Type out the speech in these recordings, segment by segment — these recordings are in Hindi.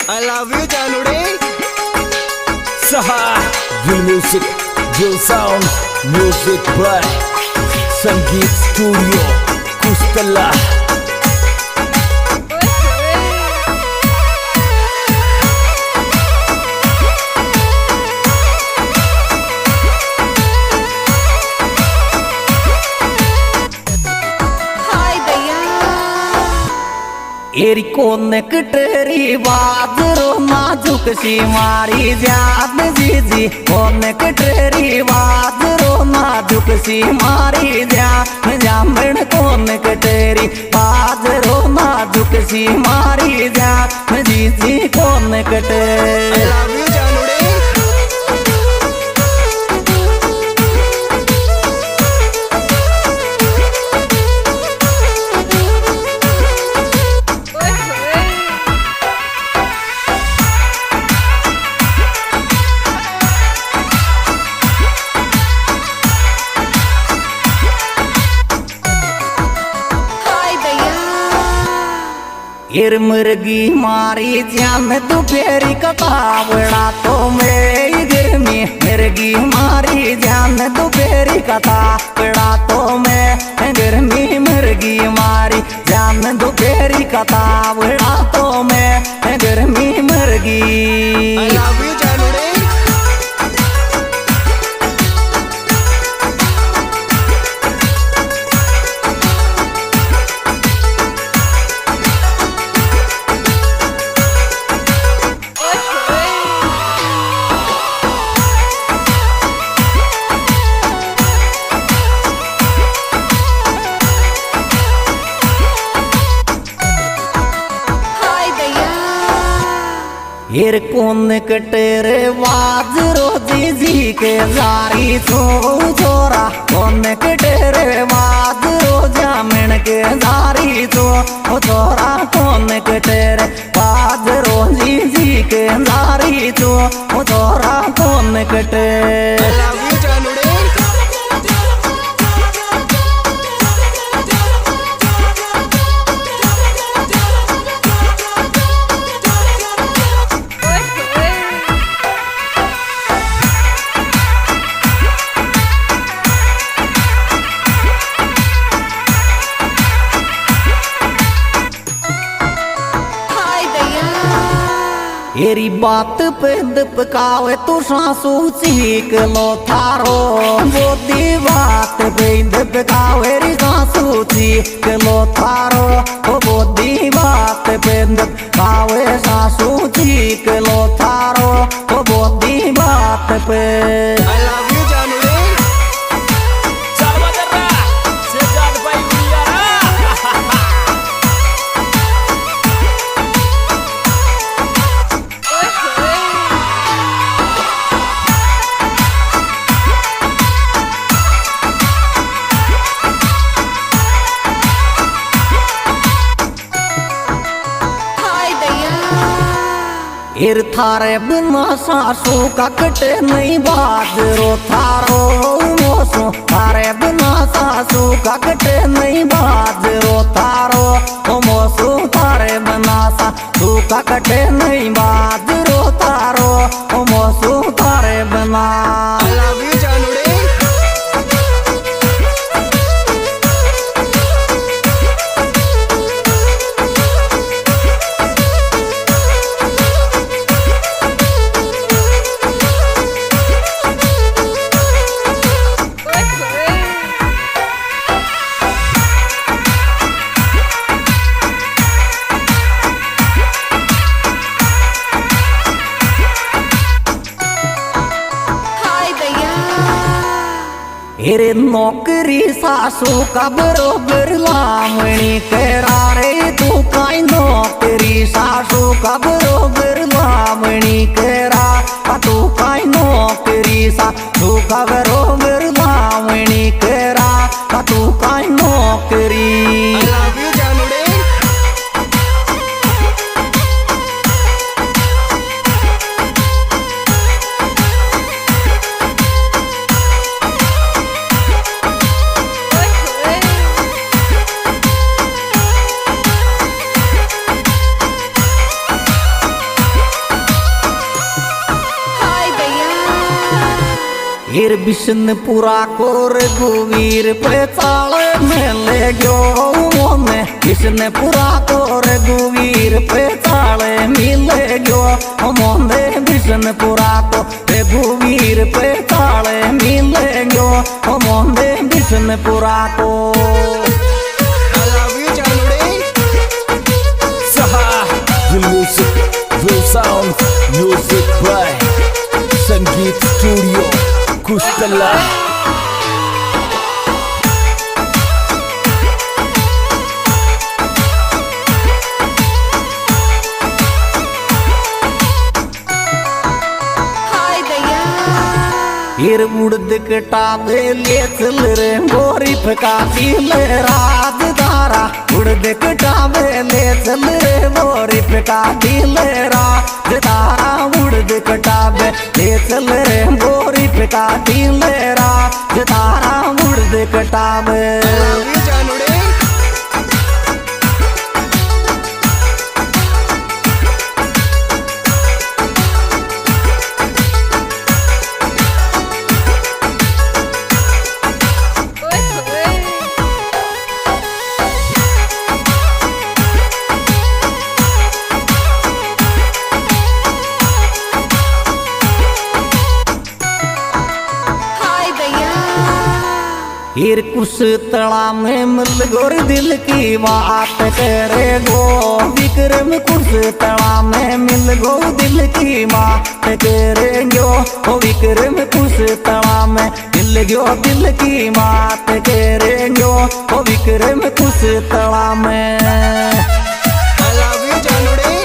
I love you Janudi. Saha Real Music, Real Sound, Music by Sangeet Studio Kustala. एरी कोने कटेरी बाजरो नाजुक सी मारी जान जी कोने कटेरी बाजरो नाजुक सी मारी जान जामण कोने कटेरी बाजरो नाजुक सी मारी जान जी कोने कटेरी। I love you Janudi. एर मुर्गी मारी जान दोपहरी कतावड़ा तो मेरी गर्मी मुर्गी मारी जान दोपहरी कतावड़ा तो मैं गर्मी मुर्गी मारी जान दोपहरी कतावड़ा तो मैं गर्मी मुर्गी। I love you Janudi. एर कोन कटेरे बाजरो जी के जारी तो छोरा कोन कटेरे बाजरो जामन के जारी तो छोरा कोन कटेरे बाजरो जी के जारी तो छोरा कोन कटेरे। I love you Janudi. एरी बात पे दपकावे तू सासू चीक लो थारो बोदी बात पे दपकावे री सासू चीक लो थारो बोदी बात पे दपकावे सासू चीक लो थारो बोदी बात पे। I love you Janudi. एर थारे बिना सासू का कटे नहीं बाजरो थारो मोसो थारे बिना सासू का कटे नहीं बाजरो थारो मोसो थारे बिना सासू का कटे नहीं बाजरो थारो मोसो थारे बिना। I love you Janudi. Array नौकरी सासू का बरोबर लामणी करा रे तू काई नौकरी सासू का बरोबर लामणी करा तू काई नौकरी सासू का बरोबर लामणी करा तू काई नौकरी। I love you Janudi. हीर बिशनपुरा को रघुवीर पे चाले में ले गयो मोने बिशनपुरा को रघुवीर पे चाले मिले गयो मोने बिशनपुरा को रघुवीर पे चाले मिले गयो मोने बिशनपुरा को I love you जानुड़े Saha, the music will sound music by Sangeet Studio, Kustala. हीर उड़द कटावे ले चल रे मोरी फकाती ले राज धारा उड़द कटावे ले चल रे मोरी फकाती ले राज धारा उड़द कटावे ले चल रे मोरी फकाती ले राज धारा उड़द कटावे I love you जानुड़े हीर कुछ तड़ा में मिल गोर दिल की बात करे गो विक्रम कुछ तड़ा में मिल गो दिल की बात करे गो विक्रम कुछ तड़ा में मिल गयो दिल की बात करे गो विक्रम कुछ तड़ा में I love you जानुड़े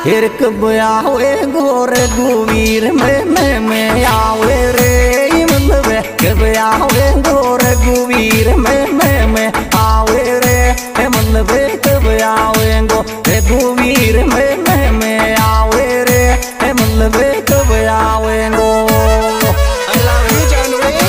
हीर कब आवे गोर गुवीर में आवे रे मतलब कब आवे गोर गुवीर में आवे रे मतलब कब आवे गो गुवीर में आवे रे मतलब कब आवे गो I love you जानुड़े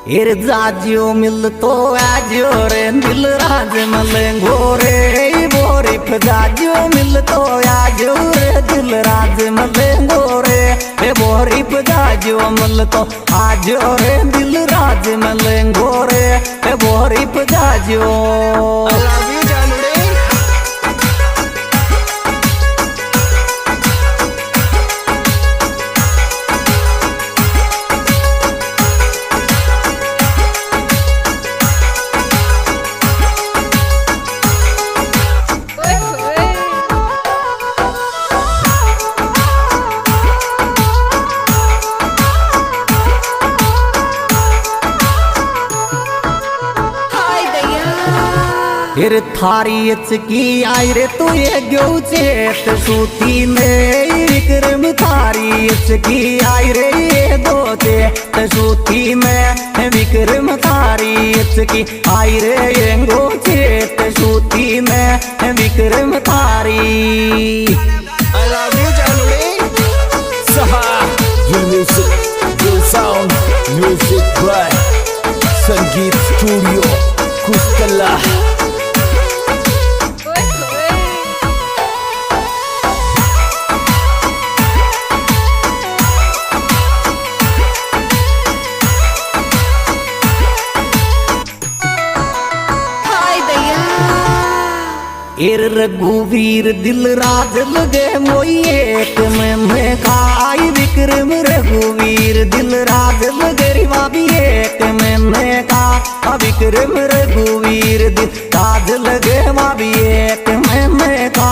हीर जाजियो मिल तो आजो रे दिल राज मलेंगो रे बोरी जाजियो मिल तो आजो रे दिल राज मलेंगो रे बोरी जाजियो मिल तो आजो रे दिल राज मलेंगो रे बोरी जाजियो I love you जानुड़े हीर थारी की आई रे तू ये गयो चेत सूती ने विक्रम थारी की आई रे ये दो चेत सूती में विक्रम थारी की आई रे ये गो चेत सूती में विक्रम थारी I love you जानुड़े Saha, the music will sound music by Sangeet Studio, Kustala. हीर रघुवीर दिल राज लगे मोई एक में खाई विक्रम रघुवीर दिल राज लगे रिवा भी एक में खा विक्रम रघुवीर दिल राज लगे वा भी एक में खा